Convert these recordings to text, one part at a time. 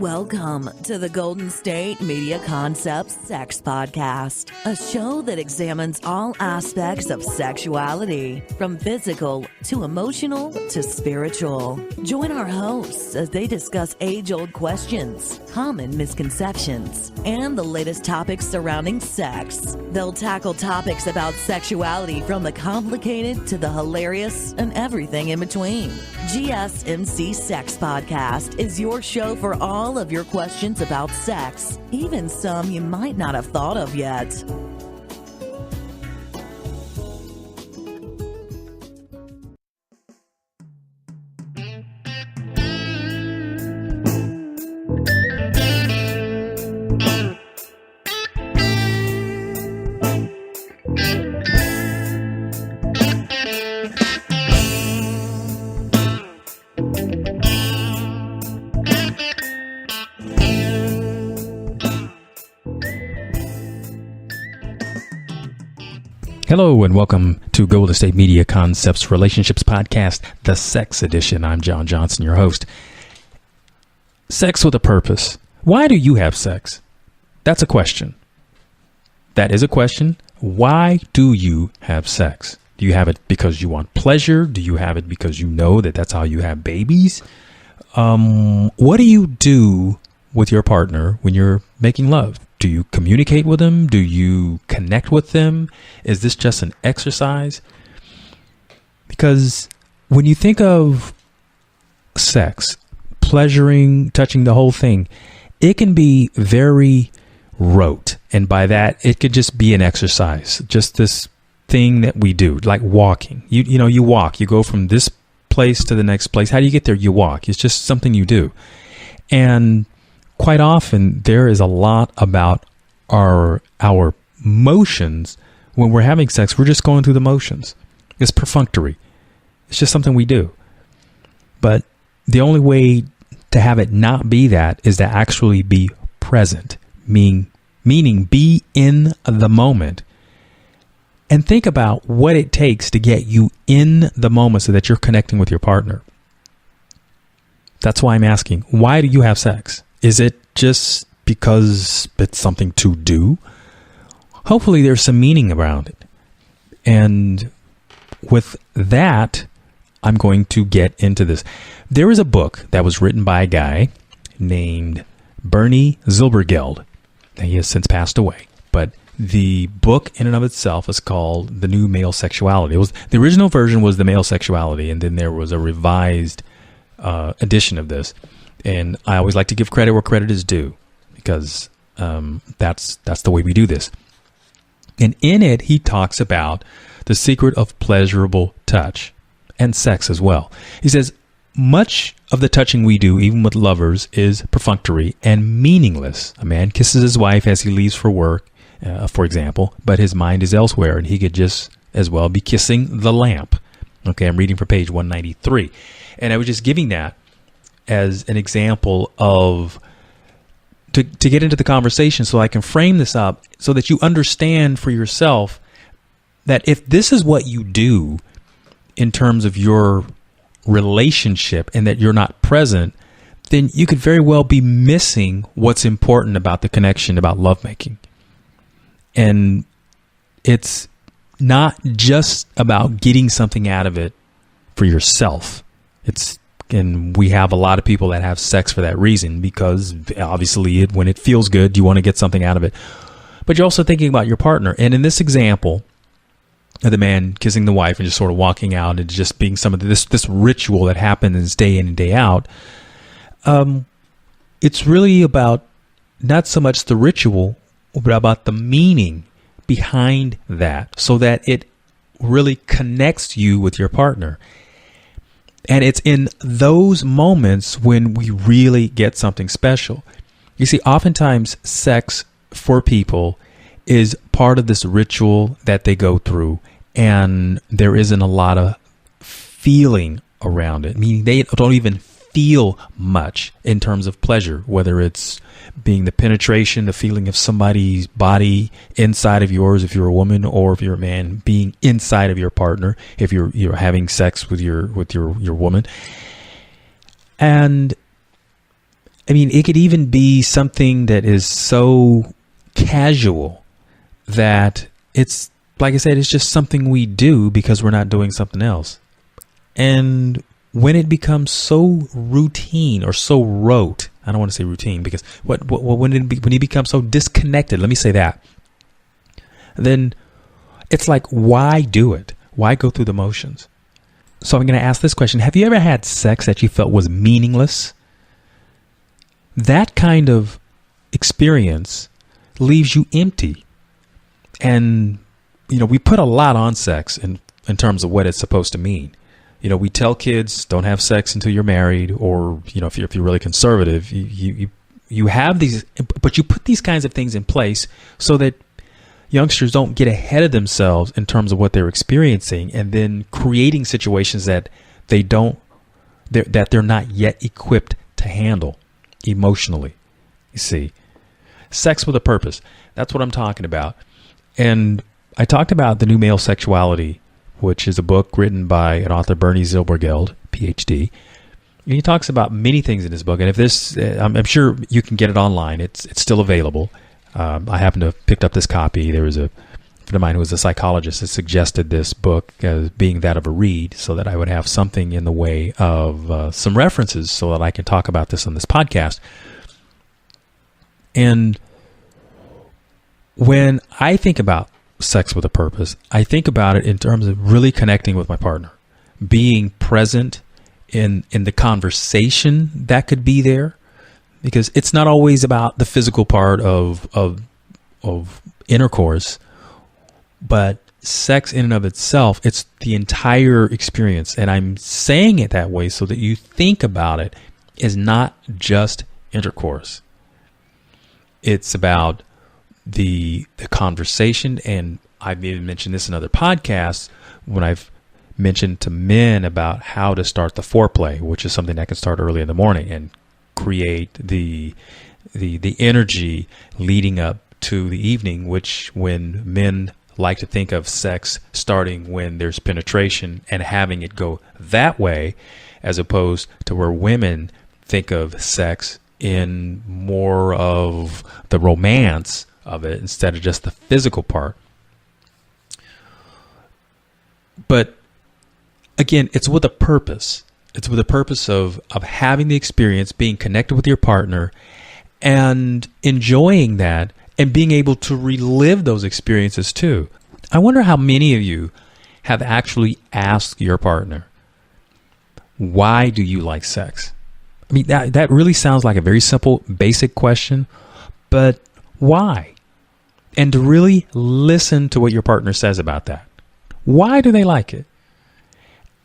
Welcome to the Golden State Media Concepts Sex Podcast, a show that examines all aspects of sexuality, from physical to emotional to spiritual. Join our hosts as they discuss age-old questions, common misconceptions, and the latest topics surrounding sex. They'll tackle topics about sexuality from the complicated to the hilarious and everything in between. GSMC Sex Podcast is your show for all of your questions about sex, even some you might not have thought of yet. Hello and welcome to Golden State Media Concepts Relationships Podcast, the Sex Edition. I'm John Johnson, your host. Sex with a purpose. Why do you have sex? That's a question. That is a question. Why do you have sex? Do you have it because you want pleasure? Do you have it because you know that that's how you have babies? What do you do with your partner when you're making love? Do you communicate with them? Do you connect with them? Is this just an exercise? Because when you think of sex, pleasuring, touching, the whole thing, it can be very rote. And by that, it could just be an exercise, just this thing that we do, like walking. You walk, you go from this place to the next place. How do you get there? You walk. It's just something you do. And quite often, there is a lot about our motions when we're having sex. We're just going through the motions. It's perfunctory. It's just something we do. But the only way to have it not be that is to actually be present, meaning be in the moment. And think about what it takes to get you in the moment so that you're connecting with your partner. That's why I'm asking, why do you have sex? Is it just because it's something to do? Hopefully there's some meaning around it. And with that, I'm going to get into this. There is a book that was written by a guy named Bernie Zilbergeld. He has since passed away. But the book in and of itself is called The New Male Sexuality. The original version was The Male Sexuality, and then there was a revised edition of this. And I always like to give credit where credit is due, because that's the way we do this. And in it, he talks about the secret of pleasurable touch and sex as well. He says, much of the touching we do, even with lovers, is perfunctory and meaningless. A man kisses his wife as he leaves for work, for example, but his mind is elsewhere, and he could just as well be kissing the lamp. Okay, I'm reading from page 193. And I was just giving that as an example of to get into the conversation so I can frame this up so that you understand for yourself that if this is what you do in terms of your relationship and that you're not present, then you could very well be missing what's important about the connection, about lovemaking. And it's not just about getting something out of it for yourself. And we have a lot of people that have sex for that reason, because obviously when it feels good, you want to get something out of it. But you're also thinking about your partner. And in this example of the man kissing the wife and just sort of walking out and just being some of this ritual that happens day in and day out, it's really about not so much the ritual, but about the meaning behind that, so that it really connects you with your partner. And it's in those moments when we really get something special. You see, oftentimes sex for people is part of this ritual that they go through, and there isn't a lot of feeling around it, meaning they don't even feel much in terms of pleasure, whether it's being the penetration, the feeling of somebody's body inside of yours if you're a woman, or if you're a man, being inside of your partner if you're having sex with your woman. And I mean, it could even be something that is so casual that it's, like I said, it's just something we do because we're not doing something else. And when it becomes so routine or so rote, I don't want to say routine because when you become so disconnected, let me say that, then it's like, why do it? Why go through the motions? So I'm going to ask this question. Have you ever had sex that you felt was meaningless? That kind of experience leaves you empty. And, we put a lot on sex in terms of what it's supposed to mean. We tell kids don't have sex until you're married, or, if you're really conservative, you have these, but you put these kinds of things in place so that youngsters don't get ahead of themselves in terms of what they're experiencing, and then creating situations that they're not yet equipped to handle emotionally. You see, sex with a purpose. That's what I'm talking about. And I talked about The New Male Sexuality, which is a book written by an author, Bernie Zilbergeld, PhD. And he talks about many things in his book. And if this, I'm sure you can get it online. It's still available. I happen to have picked up this copy. There was a friend of mine who was a psychologist that suggested this book as being that of a read, so that I would have something in the way of some references so that I can talk about this on this podcast. And when I think about sex with a purpose, I think about it in terms of really connecting with my partner, being present in the conversation that could be there. Because it's not always about the physical part of intercourse, but sex in and of itself, it's the entire experience. And I'm saying it that way so that you think about it as not just intercourse. It's about the conversation. And I've even mentioned this in other podcasts when I've mentioned to men about how to start the foreplay, which is something that can start early in the morning and create the energy leading up to the evening, which when men like to think of sex starting when there's penetration and having it go that way, as opposed to where women think of sex in more of the romance of it instead of just the physical part. But again, it's with a purpose. It's with the purpose of having the experience, being connected with your partner, and enjoying that, and being able to relive those experiences too. I wonder how many of you have actually asked your partner, why do you like sex? I mean, that really sounds like a very simple, basic question, but why? And to really listen to what your partner says about that. Why do they like it?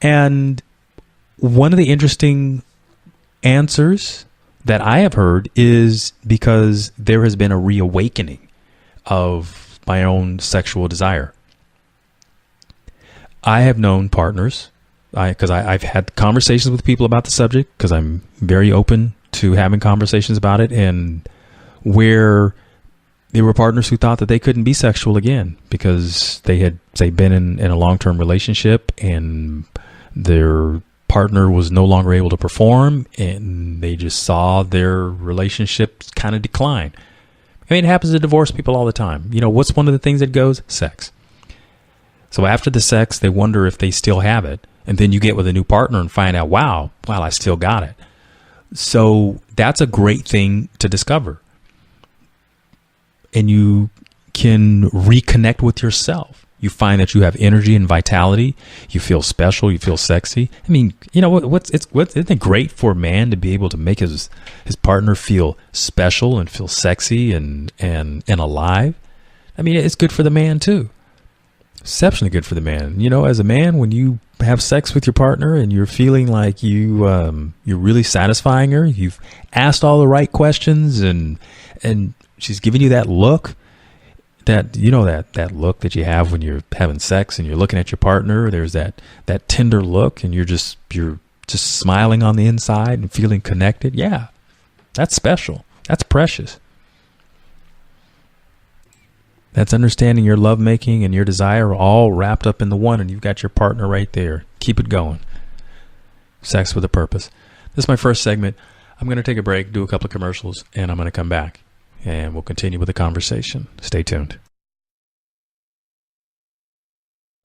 And one of the interesting answers that I have heard is because there has been a reawakening of my own sexual desire. I have known partners, because I've had conversations with people about the subject, because I'm very open to having conversations about it, and where there were partners who thought that they couldn't be sexual again because they had, say, been in a long-term relationship and their partner was no longer able to perform, and they just saw their relationship kind of decline. I mean, it happens to divorced people all the time. What's one of the things that goes? Sex. So after the sex, they wonder if they still have it. And then you get with a new partner and find out, wow, I still got it. So that's a great thing to discover. And you can reconnect with yourself. You find that you have energy and vitality. You feel special. You feel sexy. I mean, isn't it great for a man to be able to make his partner feel special and feel sexy and alive? I mean, it's good for the man too. Exceptionally good for the man. As a man, when you have sex with your partner and you're feeling like you're really satisfying her, you've asked all the right questions, and she's giving you that look. That look that you have when you're having sex and you're looking at your partner. There's that tender look, and you're just smiling on the inside and feeling connected. Yeah, that's special. That's precious. That's understanding your lovemaking and your desire all wrapped up in the one, and you've got your partner right there. Keep it going. Sex with a purpose. This is my first segment. I'm going to take a break, do a couple of commercials, and I'm going to come back. And we'll continue with the conversation. Stay tuned.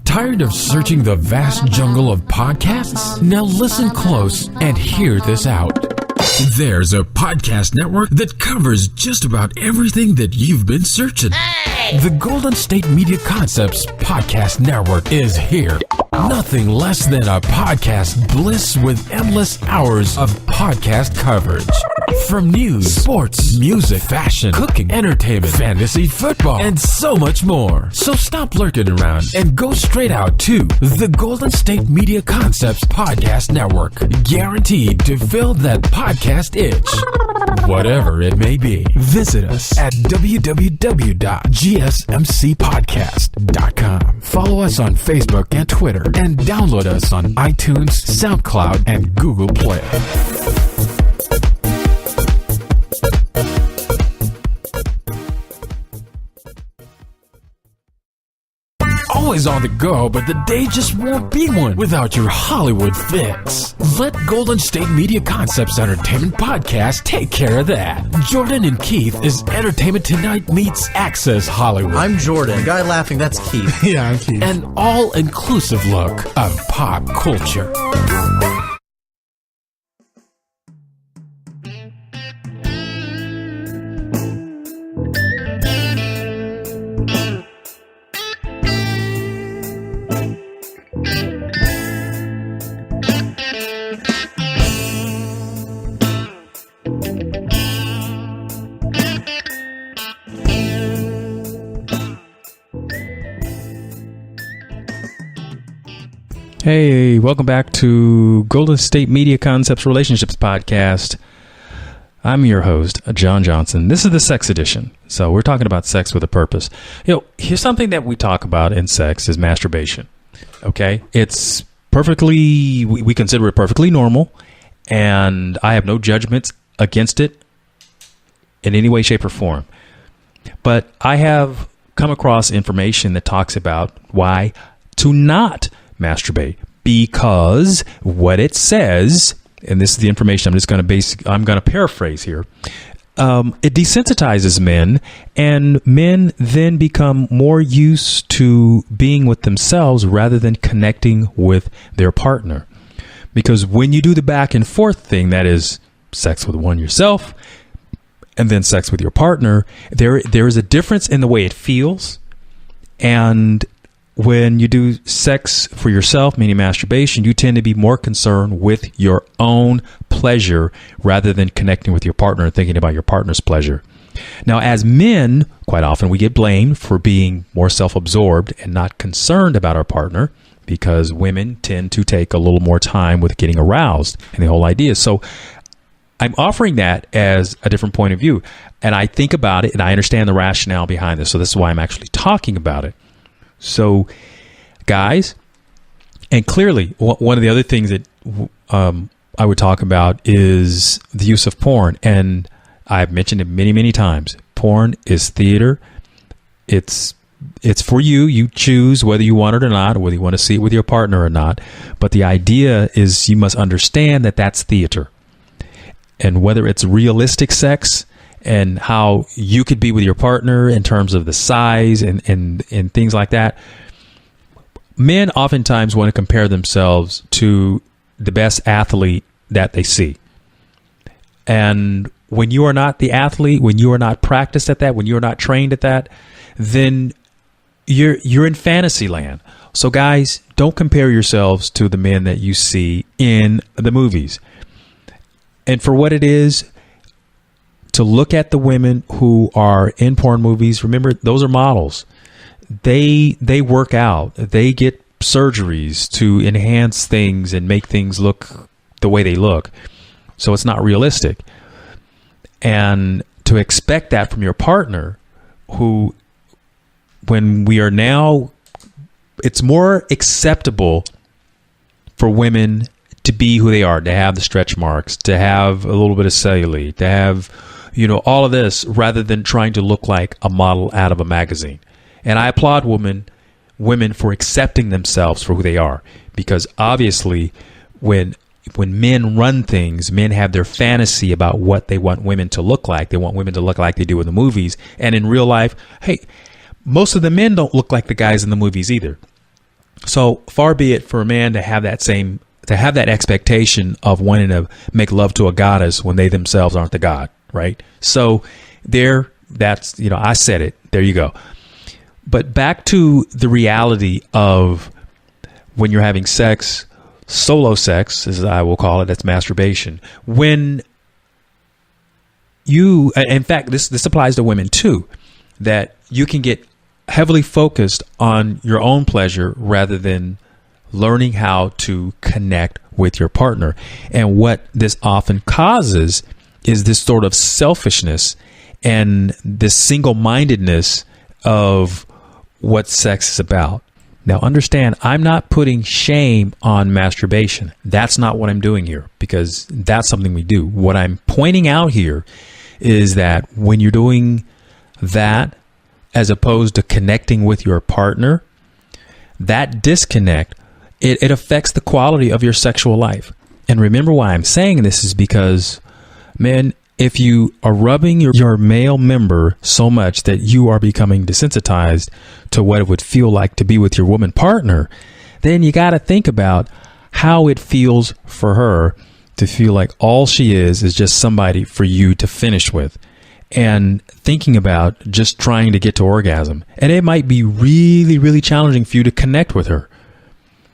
Tired of searching the vast jungle of podcasts? Now listen close and hear this out. There's a podcast network that covers just about everything that you've been searching. Hey! The Golden State Media Concepts Podcast Network is here. Nothing less than a podcast bliss with endless hours of podcast coverage. From news, sports, music, fashion, cooking, entertainment, fantasy, football, and so much more. So stop lurking around and go straight out to the Golden State Media Concepts Podcast Network. Guaranteed to fill that podcast itch. Whatever it may be. Visit us at www.gsmcpodcast.com. Follow us on Facebook and Twitter, and download us on iTunes, SoundCloud, and Google Play. Always on the go, but the day just won't be one without your Hollywood fix. Let Golden State Media Concepts Entertainment Podcast take care of that. Jordan and Keith is Entertainment Tonight meets Access Hollywood. I'm Jordan. The guy laughing, that's Keith. Yeah, I'm Keith. An all-inclusive look of pop culture. Hey, welcome back to Golden State Media Concepts Relationships Podcast. I'm your host, John Johnson. This is the sex edition. So we're talking about sex with a purpose. Here's something that we talk about in sex is masturbation. Okay? It's perfectly, we consider it perfectly normal, and I have no judgments against it in any way, shape, or form. But I have come across information that talks about why to not masturbate, because what it says, and this is the information I'm going to paraphrase here. It desensitizes men, and men then become more used to being with themselves rather than connecting with their partner. Because when you do the back and forth thing, that is sex with one yourself and then sex with your partner, there is a difference in the way it feels. And when you do sex for yourself, meaning masturbation, you tend to be more concerned with your own pleasure rather than connecting with your partner and thinking about your partner's pleasure. Now, as men, quite often we get blamed for being more self-absorbed and not concerned about our partner, because women tend to take a little more time with getting aroused and the whole idea. So I'm offering that as a different point of view. And I think about it and I understand the rationale behind this. So this is why I'm actually talking about it. So, guys, and clearly one of the other things that I would talk about is the use of porn. And I've mentioned it many, many times. Porn is theater. It's for you. You choose whether you want it or not, or whether you want to see it with your partner or not. But the idea is you must understand that that's theater. And whether it's realistic sex and how you could be with your partner in terms of the size and things like that. Men oftentimes want to compare themselves to the best athlete that they see. And when you are not the athlete, when you are not practiced at that, when you are not trained at that, then you're in fantasy land. So guys, don't compare yourselves to the men that you see in the movies. And for what it is, to look at the women who are in porn movies, remember, those are models. They work out. They get surgeries to enhance things and make things look the way they look. So it's not realistic. And to expect that from your partner, who, when we are now, it's more acceptable for women to be who they are, to have the stretch marks, to have a little bit of cellulite, to have all of this, rather than trying to look like a model out of a magazine. And I applaud women for accepting themselves for who they are, because obviously when when men run things, men have their fantasy about what they want women to look like. They want women to look like they do in the movies. And in real life, hey, most of the men don't look like the guys in the movies either. So far be it for a man to have that expectation of wanting to make love to a goddess when they themselves aren't the god, right? So that's, I said it. There you go. But back to the reality of when you're having sex, solo sex, as I will call it, that's masturbation. When you, in fact, this applies to women too, that you can get heavily focused on your own pleasure rather than learning how to connect with your partner. And what this often causes is this sort of selfishness and this single-mindedness of what sex is about. Now, understand, I'm not putting shame on masturbation. That's not what I'm doing here, because that's something we do. What I'm pointing out here is that when you're doing that, as opposed to connecting with your partner, that disconnect, it affects the quality of your sexual life. And remember why I'm saying this is because, man, if you are rubbing your male member so much that you are becoming desensitized to what it would feel like to be with your woman partner, then you got to think about how it feels for her to feel like all she is just somebody for you to finish with. And thinking about just trying to get to orgasm. And it might be really, really challenging for you to connect with her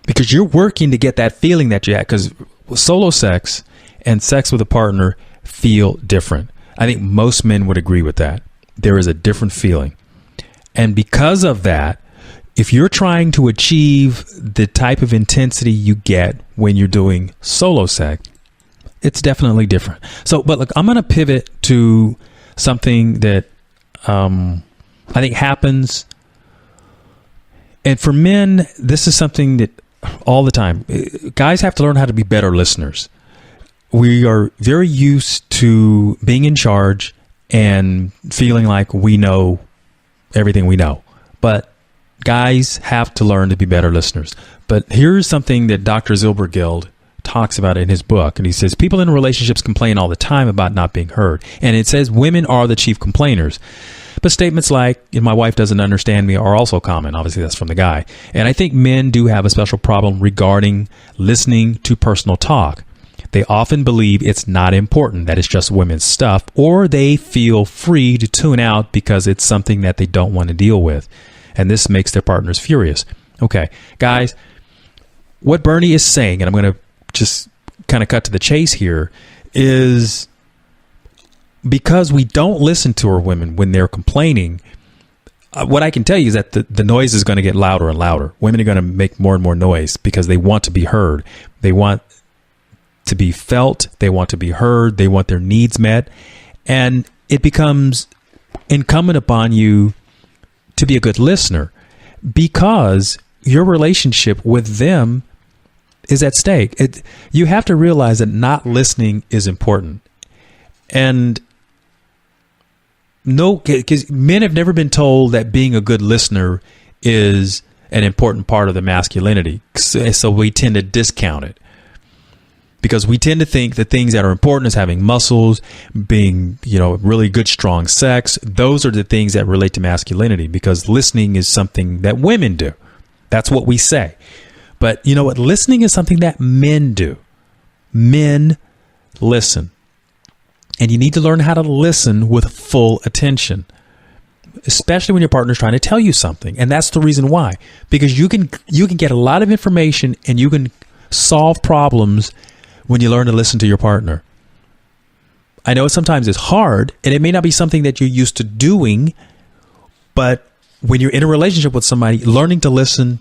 because you're working to get that feeling that you had. Because solo sex and sex with a partner feel different. I think most men would agree with that. There is a different feeling. And because of that, if you're trying to achieve the type of intensity you get when you're doing solo sex, it's definitely different. So, but look, I'm going to pivot to something that I think happens. And for men, this is something that all the time, guys have to learn how to be better listeners. We are very used to being in charge and feeling like we know everything we know. But guys have to learn to be better listeners. But here's something that Dr. Zilbergild talks about in his book. And he says, people in relationships complain all the time about not being heard. And it says women are the chief complainers. But statements like, my wife doesn't understand me are also common. Obviously, that's from the guy. And I think men do have a special problem regarding listening to personal talk. They often believe it's not important, that it's just women's stuff, or they feel free to tune out because it's something that they don't want to deal with. And this makes their partners furious. Okay, guys, what Bernie is saying, and I'm going to just kind of cut to the chase here, is because we don't listen to our women when they're complaining, what I can tell you is that the noise is going to get louder and louder. Women are going to make more and more noise because they want to be heard. They want to be felt. They want to be heard. They want their needs met. And it becomes incumbent upon you to be a good listener because your relationship with them is at stake. You have to realize that not listening is important. And no, because men have never been told that being a good listener is an important part of the masculinity. So we tend to discount it because we tend to think the things that are important is having muscles, being, really good, strong sex. Those are the things that relate to masculinity because listening is something that women do. That's what we say. But you know what? Listening is something that men do. Men listen. And you need to learn how to listen with full attention, especially when your partner's trying to tell you something. And that's the reason why, because you can get a lot of information and you can solve problems when you learn to listen to your partner. I know sometimes it's hard and it may not be something that you're used to doing, but when you're in a relationship with somebody, learning to listen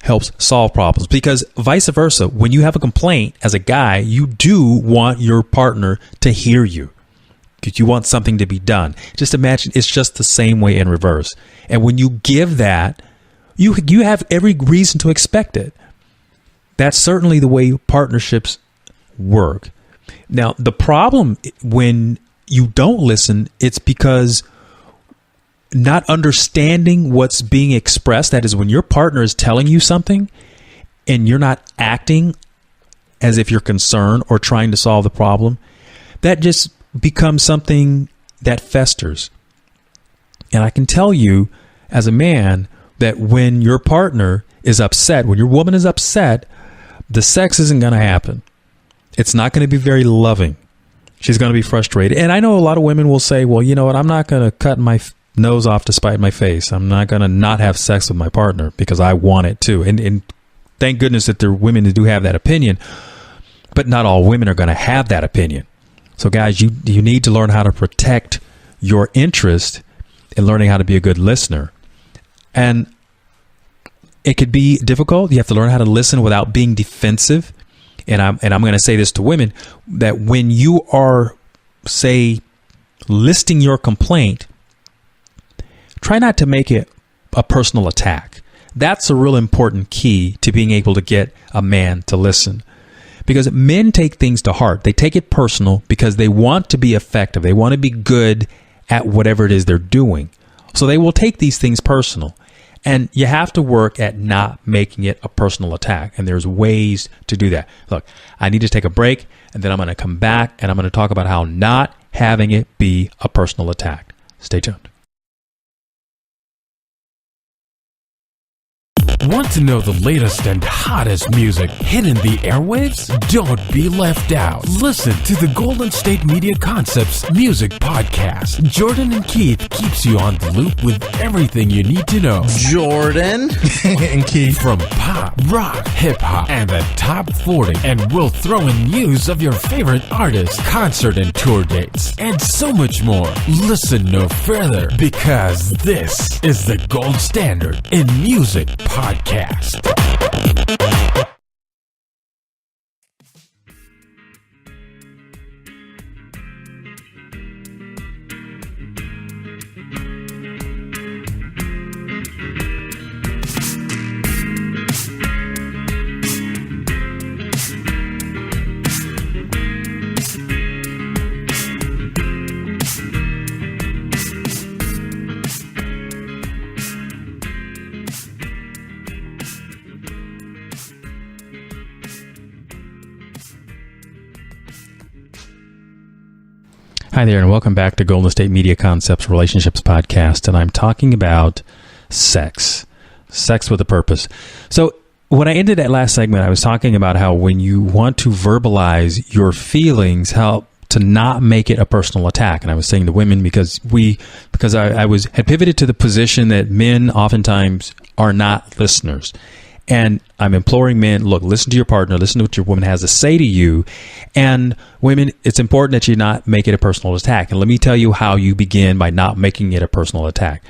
helps solve problems, because vice versa, when you have a complaint as a guy, you do want your partner to hear you because you want something to be done. Just imagine it's just the same way in reverse. And when you give that, you have every reason to expect it. That's certainly the way partnerships work. Now, the problem when you don't listen, it's because not understanding what's being expressed. That is, when your partner is telling you something and you're not acting as if you're concerned or trying to solve the problem, that just becomes something that festers. And I can tell you as a man that when your partner is upset, when your woman is upset, the sex isn't going to happen. It's not going to be very loving. She's going to be frustrated. And I know a lot of women will say, well, you know what? I'm not going to cut my nose off to spite my face. I'm not going to not have sex with my partner because I want it too. And thank goodness that there are women who do have that opinion, but not all women are going to have that opinion. So guys, you need to learn how to protect your interest in learning how to be a good listener. And it could be difficult. You have to learn how to listen without being defensive. And I'm going to say this to women, that when you are, say, listing your complaint, try not to make it a personal attack. That's a real important key to being able to get a man to listen. Because men take things to heart. They take it personal because they want to be effective. They want to be good at whatever it is they're doing. So they will take these things personal. And you have to work at not making it a personal attack. And there's ways to do that. Look, I need to take a break, and then I'm going to come back and I'm going to talk about how not having it be a personal attack. Stay tuned. Want to know the latest and hottest music hitting the airwaves? Don't be left out. Listen to the Golden State Media Concepts Music Podcast. Jordan and Keith keeps you on the loop with everything you need to know. Jordan And Keith. From pop, rock, hip-hop, and the top 40. And we'll throw in news of your favorite artists, concert and tour dates, and so much more. Listen no further, because this is the gold standard in music podcast. Hi there, and welcome back to Golden State Media Concepts Relationships Podcast. And I'm talking about sex with a purpose. So when I ended that last segment, I was talking about how when you want to verbalize your feelings, how to not make it a personal attack. And I was saying to women because I had pivoted to the position that men oftentimes are not listeners. And I'm imploring men, look, listen to your partner, listen to what your woman has to say to you. And women, it's important that you not make it a personal attack. And let me tell you how you begin by not making it a personal attack.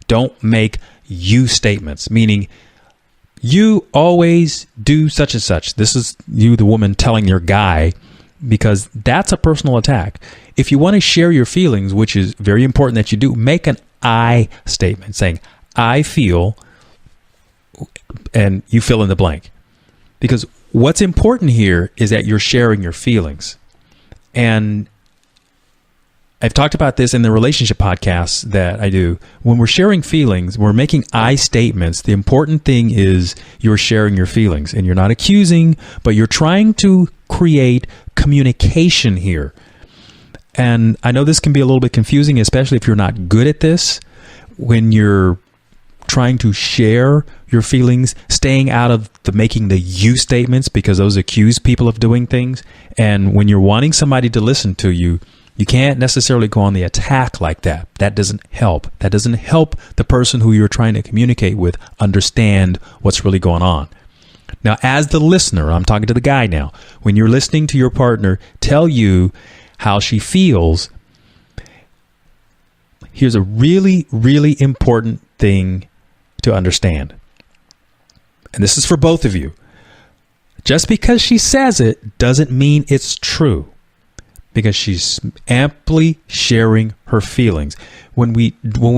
Don't make you statements, meaning you always do such and such. This is you, the woman, telling your guy, because that's a personal attack. If you want to share your feelings, which is very important that you do, make an I statement saying, I feel, and you fill in the blank. Because what's important here is that you're sharing your feelings. And I've talked about this in the relationship podcasts that I do. When we're sharing feelings, we're making I statements. The important thing is you're sharing your feelings, and you're not accusing, but you're trying to create communication here. And I know this can be a little bit confusing, especially if you're not good at this. When you're trying to share your feelings, staying out of the making the you statements, because those accuse people of doing things. And when you're wanting somebody to listen to you, you can't necessarily go on the attack like that. That doesn't help. That doesn't help the person who you're trying to communicate with understand what's really going on. Now, as the listener, I'm talking to the guy now. When you're listening to your partner tell you how she feels, here's a really, really important thing to understand. And this is for both of you. Just because she says it doesn't mean it's true, because she's amply sharing her feelings. When we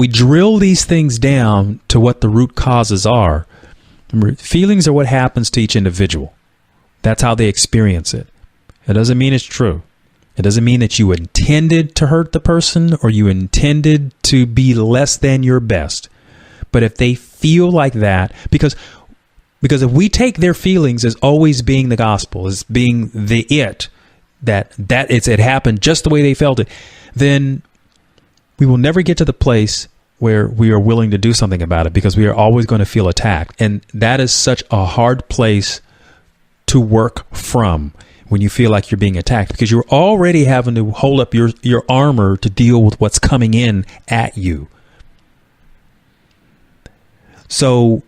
drill these things down to what the root causes are, remember, feelings are what happens to each individual. That's how they experience it. It doesn't mean it's true. It doesn't mean that you intended to hurt the person or you intended to be less than your best. But if they feel like that, because Because if we take their feelings as always being the gospel, as being it happened just the way they felt it, then we will never get to the place where we are willing to do something about it, because we are always going to feel attacked. And that is such a hard place to work from, when you feel like you're being attacked, because you're already having to hold up your armor to deal with what's coming in at you. So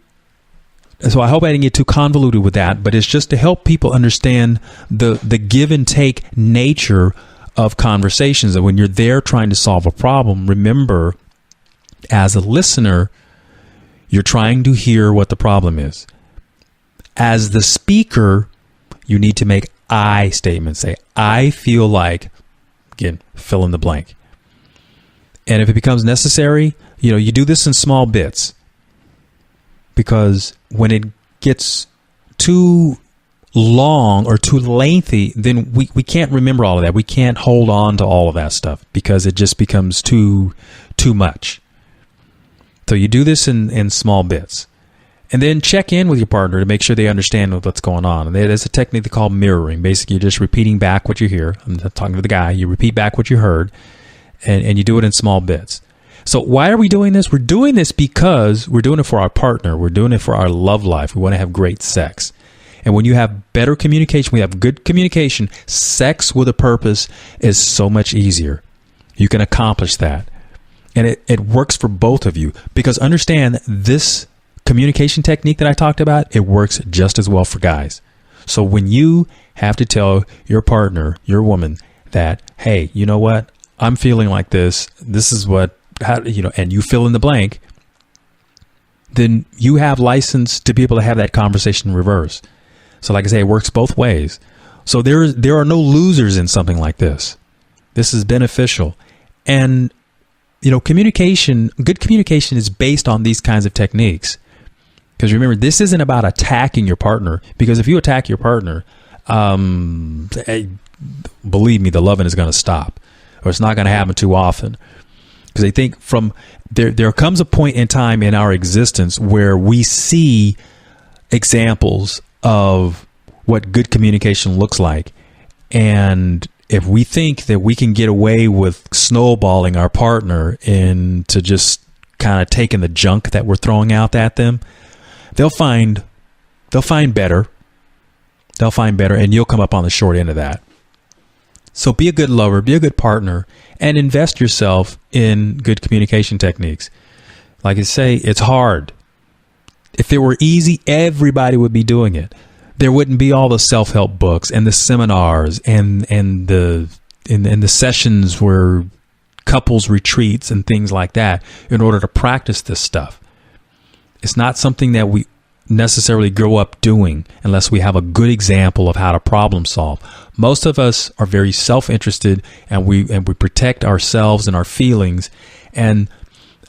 I hope I didn't get too convoluted with that, but it's just to help people understand the give and take nature of conversations. And when you're there trying to solve a problem, remember, as a listener, you're trying to hear what the problem is. As the speaker, you need to make I statements. Say, I feel like, again, fill in the blank. And if it becomes necessary, you do this in small bits. Because when it gets too long or too lengthy, then we can't remember all of that. We can't hold on to all of that stuff, because it just becomes too much. So you do this in small bits. And then check in with your partner to make sure they understand what's going on. And there's a technique they call mirroring. Basically, you're just repeating back what you hear. I'm talking to the guy. You repeat back what you heard, and you do it in small bits. So why are we doing this? We're doing this because we're doing it for our partner. We're doing it for our love life. We want to have great sex. And when you have better communication, we have good communication, sex with a purpose is so much easier. You can accomplish that. And it works for both of you, because understand, this communication technique that I talked about, it works just as well for guys. So when you have to tell your partner, your woman, that, hey, you know what? I'm feeling like this. This is what, and you fill in the blank, then you have license to be able to have that conversation in reverse. So like I say, it works both ways. So there are no losers in something like this. This is beneficial. And, good communication is based on these kinds of techniques. Because remember, this isn't about attacking your partner, because if you attack your partner, believe me, the loving is going to stop, or it's not going to happen too often. Because I think there comes a point in time in our existence where we see examples of what good communication looks like. And if we think that we can get away with snowballing our partner into just kind of taking the junk that we're throwing out at them, they'll find better. They'll find better, and you'll come up on the short end of that. So be a good lover, be a good partner, and invest yourself in good communication techniques. Like I say, it's hard. If it were easy, everybody would be doing it. There wouldn't be all the self-help books and the seminars and the sessions where couples retreats and things like that in order to practice this stuff. It's not something that we necessarily grow up doing unless we have a good example of how to problem solve. Most of us are very self-interested, and we protect ourselves and our feelings. And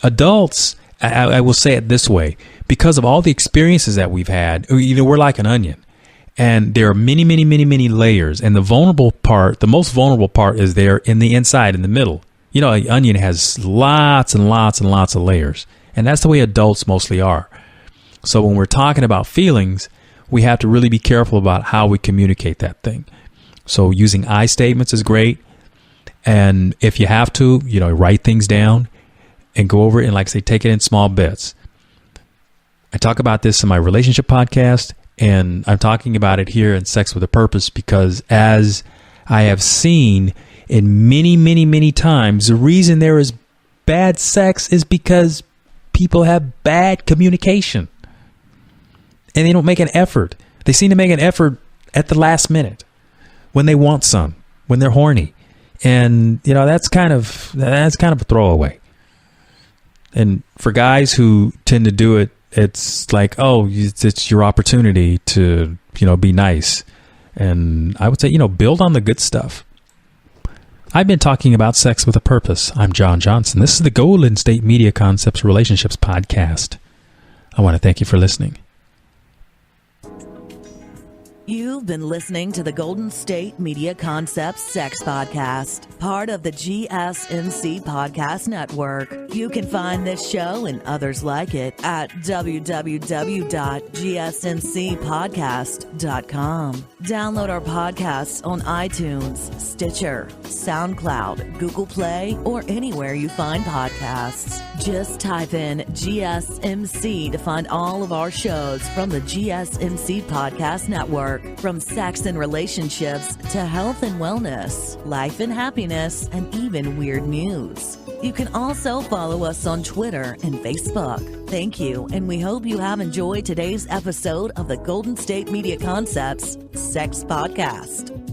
adults, I will say it this way, because of all the experiences that we've had, we're like an onion. And there are many, many, many, many layers. And the most vulnerable part is there in the inside, in the middle. An onion has lots and lots and lots of layers. And that's the way adults mostly are. So when we're talking about feelings, we have to really be careful about how we communicate that thing. So using I statements is great. And if you have to, write things down and go over it and, like I say, take it in small bits. I talk about this in my relationship podcast, and I'm talking about it here in Sex with a Purpose, because as I have seen in many, many, many times, the reason there is bad sex is because people have bad communication. And they don't make an effort. They seem to make an effort at the last minute when they want some, when they're horny. And, that's kind of a throwaway. And for guys who tend to do it, it's like, oh, it's your opportunity to, be nice. And I would say, build on the good stuff. I've been talking about sex with a purpose. I'm John Johnson. This is the Golden State Media Concepts Relationships Podcast. I want to thank you for listening. You've been listening to the Golden State Media Concepts Sex Podcast, part of the GSMC Podcast Network. You can find this show and others like it at www.gsmcpodcast.com. Download our podcasts on iTunes, Stitcher, SoundCloud, Google Play, or anywhere you find podcasts. Just type in GSMC to find all of our shows from the GSMC Podcast Network. From sex and relationships to health and wellness, life and happiness, and even weird news. You can also follow us on Twitter and Facebook. Thank you, and we hope you have enjoyed today's episode of the Golden State Media Concepts Sex Podcast.